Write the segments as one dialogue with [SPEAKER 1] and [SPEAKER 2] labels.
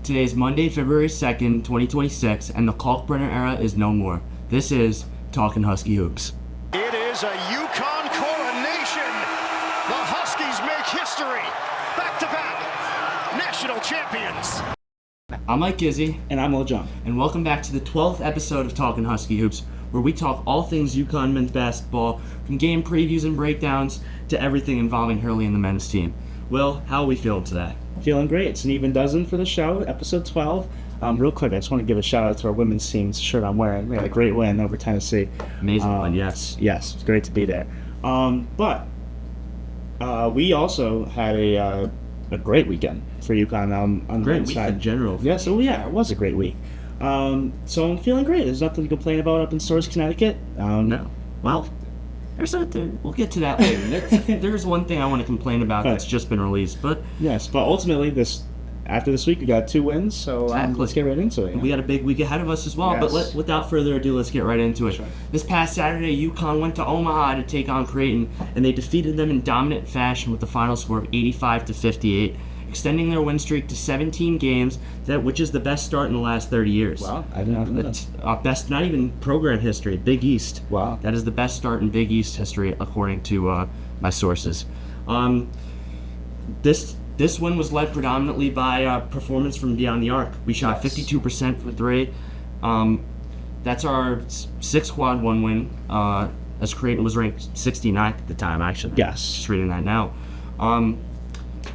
[SPEAKER 1] Today is Monday, February 2nd, 2026, and the Kalkbrenner era is no more. This is Talkin Husky Hoops.
[SPEAKER 2] It is a Yukon coronation. The Huskies make history. Back-to-back national champions.
[SPEAKER 1] I'm Mike Gizzi.
[SPEAKER 3] And I'm Will Jeong.
[SPEAKER 1] And welcome back to the 12th episode of Talkin Husky Hoops, where we talk all things Yukon men's basketball, from game previews and breakdowns to everything involving Hurley and the men's team. Will, how are we feeling today?
[SPEAKER 3] Feeling great. It's an even dozen for the show, episode 12. Real quick, I just want to give a shout out to our women's team's shirt I'm wearing. We had a great win over Tennessee.
[SPEAKER 1] Amazing one, yes.
[SPEAKER 3] Yes, it's great to be there. But we also had a great weekend for UConn on the
[SPEAKER 1] Great
[SPEAKER 3] men's
[SPEAKER 1] week
[SPEAKER 3] side.
[SPEAKER 1] in general.
[SPEAKER 3] Yeah, so it was a great week. So I'm feeling great. There's nothing to complain about up in Storrs, Connecticut.
[SPEAKER 1] No. Well, we'll get to that later. There's one thing I want to complain about that's just been released, but
[SPEAKER 3] yes, but ultimately after this week we got 2 wins, so let's get right into it.
[SPEAKER 1] We got a big week ahead of us as well,
[SPEAKER 3] Yes.
[SPEAKER 1] but without further ado, let's get right into it.
[SPEAKER 3] Sure.
[SPEAKER 1] This past Saturday, UConn went to Omaha to take on Creighton, and they defeated them in dominant fashion with the final score of 85-58, extending their win streak to 17 games, which is the best start in the last 30 years.
[SPEAKER 3] Wow, I did not know that.
[SPEAKER 1] It's best, not even program history, Big East.
[SPEAKER 3] Wow.
[SPEAKER 1] That is the best start in Big East history, according to my sources. This one was led predominantly by performance from beyond the arc. We shot 52% from 3. That's our 6th quad 1 win, as Creighton was ranked 69th at the time, actually.
[SPEAKER 3] Yes.
[SPEAKER 1] Just reading that now.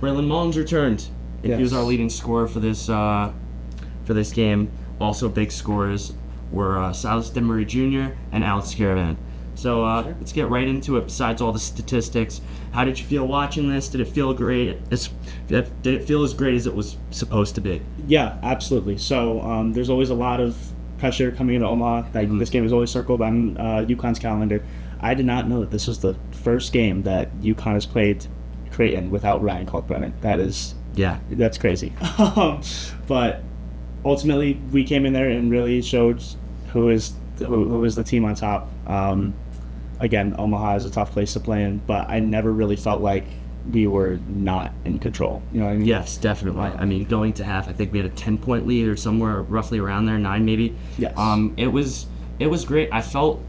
[SPEAKER 1] Braylon Mullins returned. He was our leading scorer for this game. Also big scorers were Silas DeMarie Jr. and Alex Caravan. So let's get right into it. Besides all the statistics, how did you feel watching this? Did it feel great? Did it feel as great as it was supposed to be?
[SPEAKER 3] Yeah, absolutely. So there's always a lot of pressure coming into Omaha. This game is always circled on UConn's calendar. I did not know that this was the first game that UConn has played Creighton without Ryan Kalkbrenner. That's crazy. But ultimately, we came in there and really showed who is the team on top. Again, Omaha is a tough place to play in, but I never really felt like we were not in control. You know what I mean?
[SPEAKER 1] Yes, definitely. I mean, going to half, I think we had a 10-point lead or somewhere roughly around there, 9 maybe.
[SPEAKER 3] Yes.
[SPEAKER 1] It was great. I felt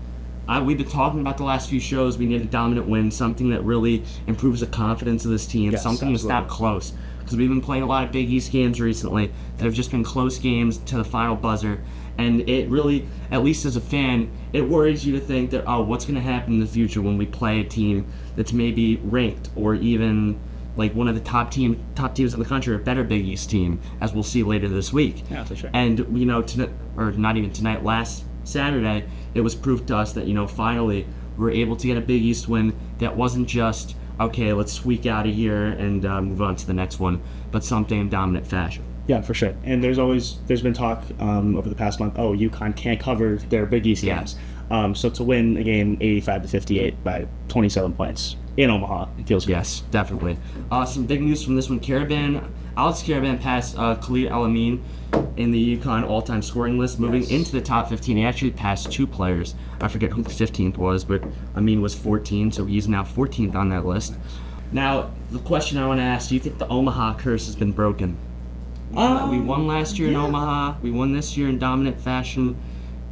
[SPEAKER 1] we've been talking about the last few shows. We need a dominant win, something that really improves the confidence of this team, something that's not close. Because we've been playing a lot of Big East games recently that have just been close games to the final buzzer. And it really, at least as a fan, it worries you to think that, what's going to happen in the future when we play a team that's maybe ranked or even like one of the top teams in the country, a better Big East team, as we'll see later this week.
[SPEAKER 3] Yeah, for sure.
[SPEAKER 1] And, or not even tonight, last Saturday, it was proof to us that, finally we were able to get a Big East win that wasn't just, okay, let's squeak out of here and move on to the next one, but something in dominant fashion.
[SPEAKER 3] Yeah, for sure. And there's been talk over the past month, UConn can't cover their Big East games. So to win a game 85-58 by 27 points in Omaha, it feels good.
[SPEAKER 1] Yes, definitely. Some big news from this one. Alex Caravan passed Khalid El-Amin in the UConn all-time scoring list, moving into the top 15. He actually passed 2 players. I forget who the 15th was, but Amin was 14, so he's now 14th on that list. Now, the question I want to ask, do you think the Omaha curse has been broken? We won last year in Omaha. We won this year in dominant fashion.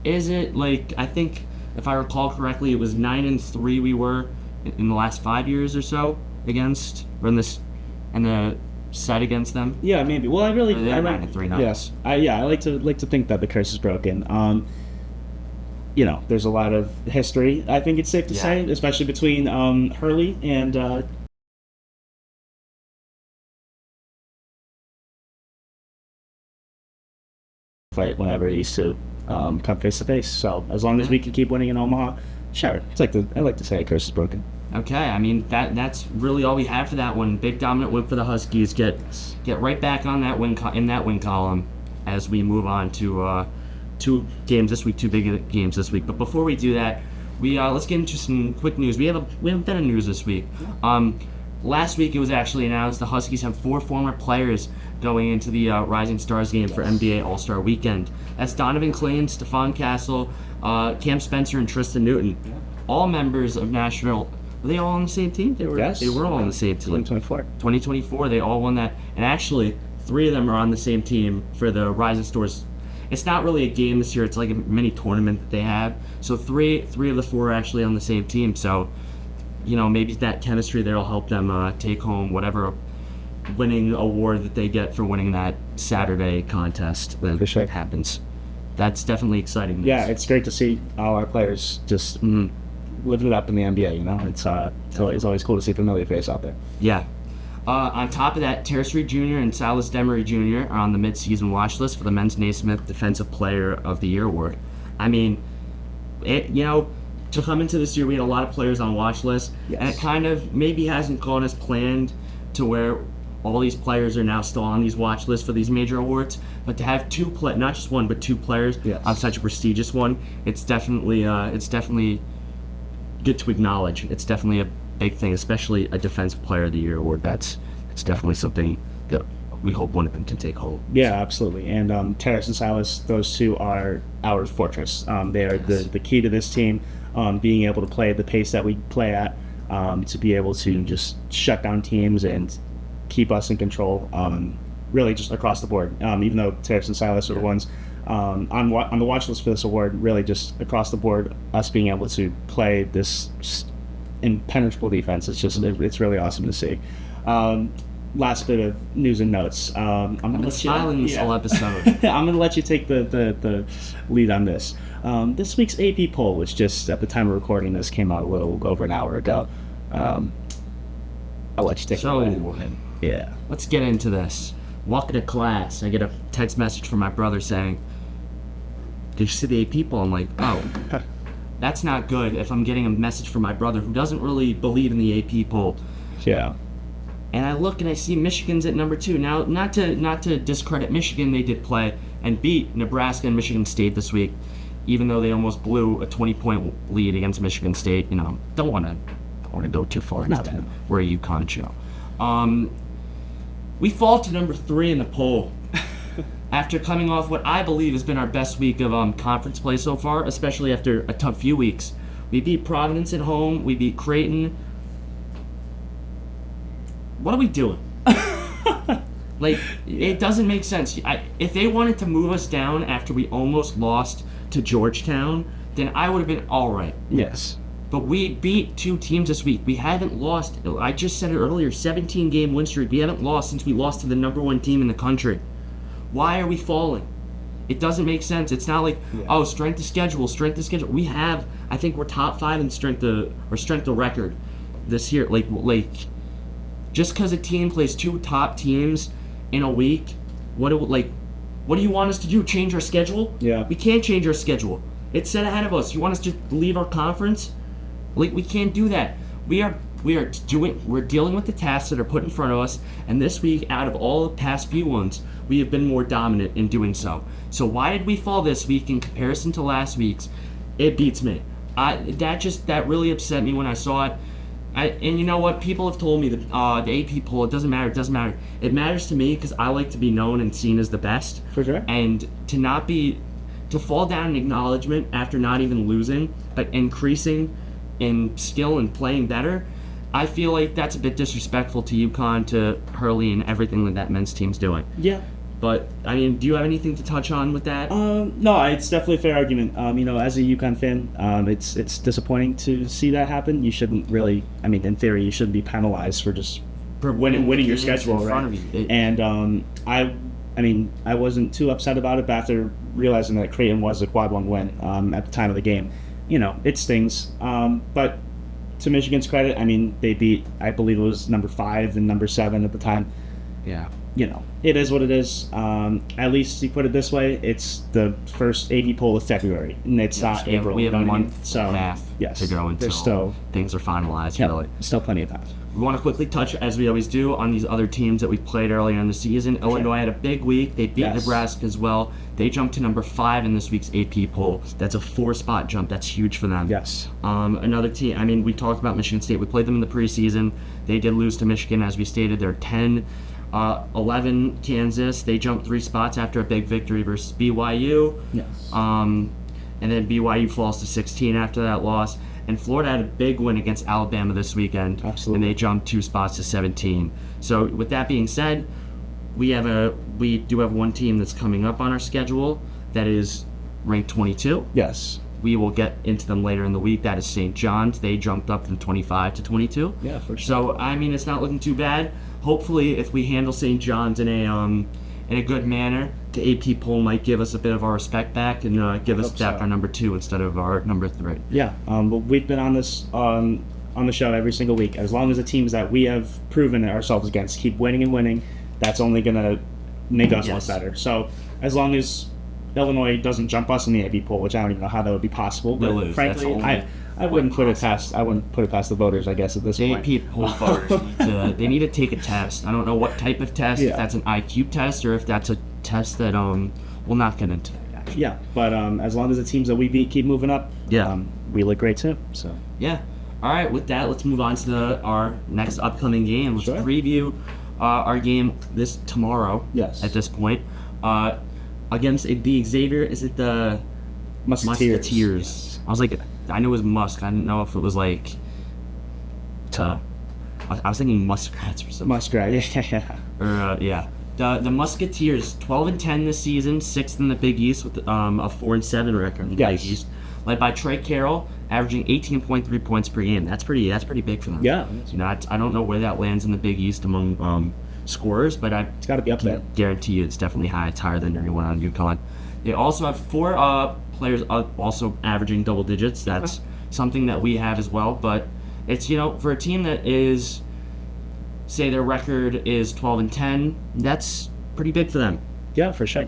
[SPEAKER 1] Is it I think, if I recall correctly, it was 9-3 we were in the last 5 years or so against, or in the set against them.
[SPEAKER 3] Yeah, maybe. Well, I
[SPEAKER 1] 9-3 now.
[SPEAKER 3] Yes, I like to think that the curse is broken. There's a lot of history. I think it's safe to say, especially between Hurley and. Fight whenever he used to come face to face. So as long as we can keep winning in Omaha, sure. I like to say a curse is broken.
[SPEAKER 1] Okay, I mean that's really all we have for that one. Big dominant win for the Huskies. Get right back on that win column as we move on to 2 games this week, 2 big games this week. But before we do that, let's get into some quick news. We have a bit of news this week. Last week it was actually announced the Huskies have 4 former players going into the Rising Stars game for NBA All-Star Weekend. That's Donovan Clayton, Stephon Castle, Cam Spencer, and Tristan Newton. All members of National. Were they all on the same team? They were all on the same team.
[SPEAKER 3] 2024.
[SPEAKER 1] 2024, they all won that. And actually, 3 of them are on the same team for the Rising Stars. It's not really a game this year. It's like a mini tournament that they have. So three of the 4 are actually on the same team. So, maybe that chemistry there will help them take home whatever winning award that they get for winning that Saturday contest that happens. That's definitely exciting news.
[SPEAKER 3] Yeah, it's great to see all our players just living it up in the NBA. It's always cool to see a familiar face out there.
[SPEAKER 1] Yeah. On top of that, Terrace Reed Jr. and Silas Demery Jr. are on the mid-season watch list for the Men's Naismith Defensive Player of the Year award. I mean, to come into this year, we had a lot of players on watch list, and it kind of maybe hasn't gone as planned to where all these players are now still on these watch lists for these major awards. But to have not just one, but 2 players on such a prestigious one, it's definitely good to acknowledge. It's definitely a big thing, especially a Defensive Player of the Year award. It's definitely something that we hope one of them can take home.
[SPEAKER 3] Yeah, absolutely. And Terrace and Silas, those 2 are our fortress. They are the key to this team, being able to play at the pace that we play at, to be able to just shut down teams and keep us in control, really just across the board. Even though Terrace and Silas are the ones on the watch list for this award, really just across the board, us being able to play this impenetrable defense. It's really awesome to see. Last bit of news and notes. I'm
[SPEAKER 1] been smiling this whole episode.
[SPEAKER 3] I'm going to let you take the lead on this. This week's AP poll, which just at the time of recording this came out a little over an hour ago. I'll let you take it away. Yeah.
[SPEAKER 1] Let's get into this. Walking to class, I get a text message from my brother saying, "Did you see the AP poll?" I'm like, oh. That's not good if I'm getting a message from my brother who doesn't really believe in the AP poll.
[SPEAKER 3] Yeah.
[SPEAKER 1] And I look and I see Michigan's at number 2. Now, not to discredit Michigan, they did play and beat Nebraska and Michigan State this week, even though they almost blew a 20-point lead against Michigan State. Don't want to go too far into that. We're a UConn show. We fall to number 3 in the poll. After coming off what I believe has been our best week of conference play so far, especially after a tough few weeks. We beat Providence at home. We beat Creighton. What are we doing? It doesn't make sense. If they wanted to move us down after we almost lost to Georgetown, then I would have been all right.
[SPEAKER 3] Yes.
[SPEAKER 1] But we beat 2 teams this week. We haven't lost. I just said it earlier, 17-game win streak. We haven't lost since we lost to the number 1 team in the country. Why are we falling? It doesn't make sense. It's not like, strength of schedule. We have, I think we're top 5 in strength of record this year. Just because a team plays 2 top teams in a week, what do you want us to do? Change our schedule?
[SPEAKER 3] Yeah.
[SPEAKER 1] We can't change our schedule. It's set ahead of us. You want us to leave our conference? We can't do that. We're dealing with the tasks that are put in front of us, and this week, out of all the past few ones, we have been more dominant in doing so. So why did we fall this week in comparison to last week's? It beats me. That really upset me when I saw it. And you know what? People have told me that the AP poll, it doesn't matter. It matters to me because I like to be known and seen as the best.
[SPEAKER 3] For sure.
[SPEAKER 1] And to fall down in acknowledgement after not even losing, but increasing in skill and playing better, I feel like that's a bit disrespectful to UConn, to Hurley, and everything that men's team's doing.
[SPEAKER 3] Yeah.
[SPEAKER 1] But, do you have anything to touch on with that?
[SPEAKER 3] No, it's definitely a fair argument. As a UConn fan, it's disappointing to see that happen. You shouldn't really, in theory, you shouldn't be penalized for just winning your schedule, right? And I wasn't too upset about it, but after realizing that Creighton was a quad 1 win at the time of the game, it stings. But to Michigan's credit, they beat, I believe it was number 5 and number 7 at the time.
[SPEAKER 1] Yeah.
[SPEAKER 3] It is what it is. At least you put it this way, it's the first AD poll of February, and it's not April.
[SPEAKER 1] We have a month and a half
[SPEAKER 3] yes,
[SPEAKER 1] to go until things are finalized. Really.
[SPEAKER 3] Still plenty of time.
[SPEAKER 1] We want to quickly touch, as we always do, on these other teams that we played earlier in the season. Illinois had a big week. They beat Nebraska as well. They jumped to number 5 in this week's AP poll. That's a 4-spot jump. That's huge for them.
[SPEAKER 3] Yes.
[SPEAKER 1] Another team, we talked about Michigan State. We played them in the preseason. They did lose to Michigan, as we stated. They're 10. 11 Kansas. They jumped 3 spots after a big victory versus BYU.
[SPEAKER 3] Yes.
[SPEAKER 1] And then BYU falls to 16 after that loss. And Florida had a big win against Alabama this weekend.
[SPEAKER 3] Absolutely.
[SPEAKER 1] And they jumped 2 spots to 17. So with that being said, we do have one team that's coming up on our schedule that is ranked 22.
[SPEAKER 3] Yes.
[SPEAKER 1] We will get into them later in the week. That is St. John's. They jumped up from 25 to 22.
[SPEAKER 3] Yeah, for sure.
[SPEAKER 1] So I mean, it's not looking too bad. Hopefully, if we handle St. John's in a good manner, the AP poll might give us a bit of our respect back and give us back our number 2 instead of our number 3.
[SPEAKER 3] Yeah. But we've been on this on the show every single week. As long as the teams that we have proven ourselves against keep winning and winning, that's only gonna make us look better. So as long as Illinois doesn't jump us in the AP poll, which I don't even know how that would be possible. But frankly, I wouldn't put it past the voters, I guess, at this point.
[SPEAKER 1] AP poll voters they need to take a test. I don't know what type of test.
[SPEAKER 3] Yeah.
[SPEAKER 1] If that's an IQ test or if that's a test that we'll not get into. Actually.
[SPEAKER 3] Yeah, but as long as the teams that we beat keep moving up, we look great too. So
[SPEAKER 1] yeah. All right. With that, let's move on to our next upcoming game. Let's preview our game tomorrow.
[SPEAKER 3] Yes.
[SPEAKER 1] At this point, against the Xavier, is it the
[SPEAKER 3] Musketeers?
[SPEAKER 1] Yes. I was like, I knew it was Musk. I didn't know if it was like. I was thinking Muskrats or something.
[SPEAKER 3] Muskrat, yeah.
[SPEAKER 1] Or yeah. The Musketeers, 12-10 this season, 6th in the Big East with a 4-7 record in the Big East, led by Trey Carroll, averaging 18.3 points per game. That's pretty big for them.
[SPEAKER 3] Yeah.
[SPEAKER 1] You know, I don't know where that lands in the Big East among scorers, but
[SPEAKER 3] it's got to be up there.
[SPEAKER 1] Guarantee you, it's definitely high. It's higher than anyone on UConn. They also have 4 players also averaging double digits. That's something that we have as well. But it's for a team that is. Say their record is 12-10. That's pretty big for them.
[SPEAKER 3] Yeah, for sure.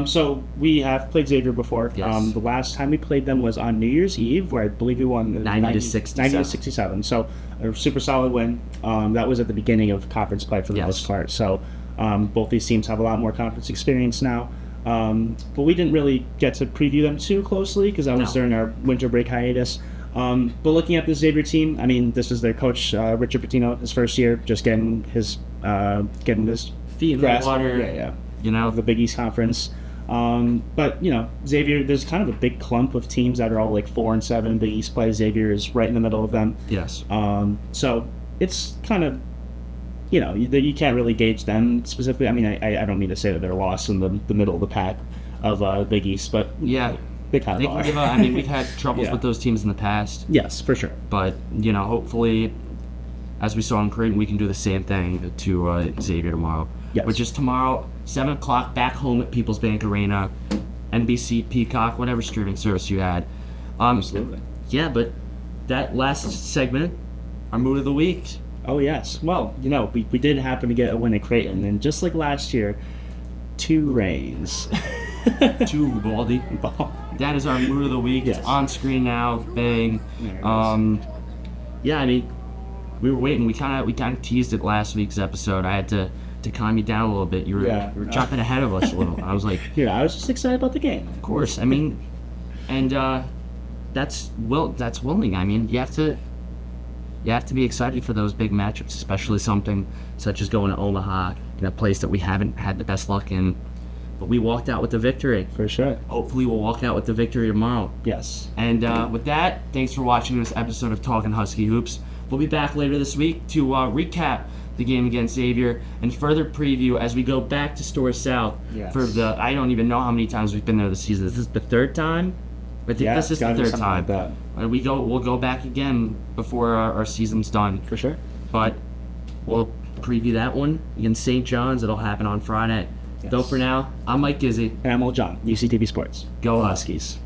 [SPEAKER 3] So we have played Xavier before.
[SPEAKER 1] Yes.
[SPEAKER 3] The last time we played them was on New Year's Eve, where I believe we won 90-67. So a super solid win. That was at the beginning of conference play for the most part. So both these teams have a lot more conference experience now. But we didn't really get to preview them too closely because that was during our winter break hiatus. But looking at the Xavier team, I mean, this is their coach, Richard Pitino, his first year, just getting his
[SPEAKER 1] feet in the water.
[SPEAKER 3] Of the Big East Conference. But Xavier, there's kind of a big clump of teams that are all like 4-7 in Big East play. Xavier is right in the middle of them.
[SPEAKER 1] Yes.
[SPEAKER 3] So it's kind of, you can't really gauge them specifically. I mean, I don't mean to say that they're lost in the middle of the pack of Big East, but
[SPEAKER 1] yeah.
[SPEAKER 3] They kind of are.
[SPEAKER 1] I mean, we've had troubles with those teams in the past.
[SPEAKER 3] Yes, for sure.
[SPEAKER 1] But, hopefully, as we saw in Creighton, we can do the same thing to Xavier tomorrow.
[SPEAKER 3] Yes.
[SPEAKER 1] Which is tomorrow, 7 o'clock, back home at People's Bank Arena, NBC, Peacock, whatever streaming service you had.
[SPEAKER 3] Absolutely.
[SPEAKER 1] Yeah, but that last segment, our mood of the week.
[SPEAKER 3] Oh, yes. Well, we did happen to get a win at Creighton, and just like last year, 2 rains.
[SPEAKER 1] 2 Baldy. That is our mood of the week.
[SPEAKER 3] Yes.
[SPEAKER 1] It's on screen now. Bang. Yeah, I mean, we were waiting. We kind of teased it last week's episode. I had to calm you down a little bit. You were jumping ahead of us a little. I was like,
[SPEAKER 3] I was just excited about the game.
[SPEAKER 1] Of course. I mean, and that's willing. I mean, you have to be excited for those big matchups, especially something such as going to Omaha, in a place that we haven't had the best luck in. But we walked out with the victory.
[SPEAKER 3] For sure.
[SPEAKER 1] Hopefully we'll walk out with the victory tomorrow.
[SPEAKER 3] Yes.
[SPEAKER 1] And with that, thanks for watching this episode of Talkin Husky Hoops. We'll be back later this week to recap the game against Xavier and further preview as we go back to Store South for I don't even know how many times we've been there this season. This is the 3rd time? I think this is the 3rd time. Like we'll go back again before our season's done.
[SPEAKER 3] For sure.
[SPEAKER 1] But we'll preview that one against St. John's. It'll happen on Friday.
[SPEAKER 3] Yes.
[SPEAKER 1] Though for now, I'm Mike Gizzi.
[SPEAKER 3] And I'm Will Jeong, UCTV Sports.
[SPEAKER 1] Go Huskies.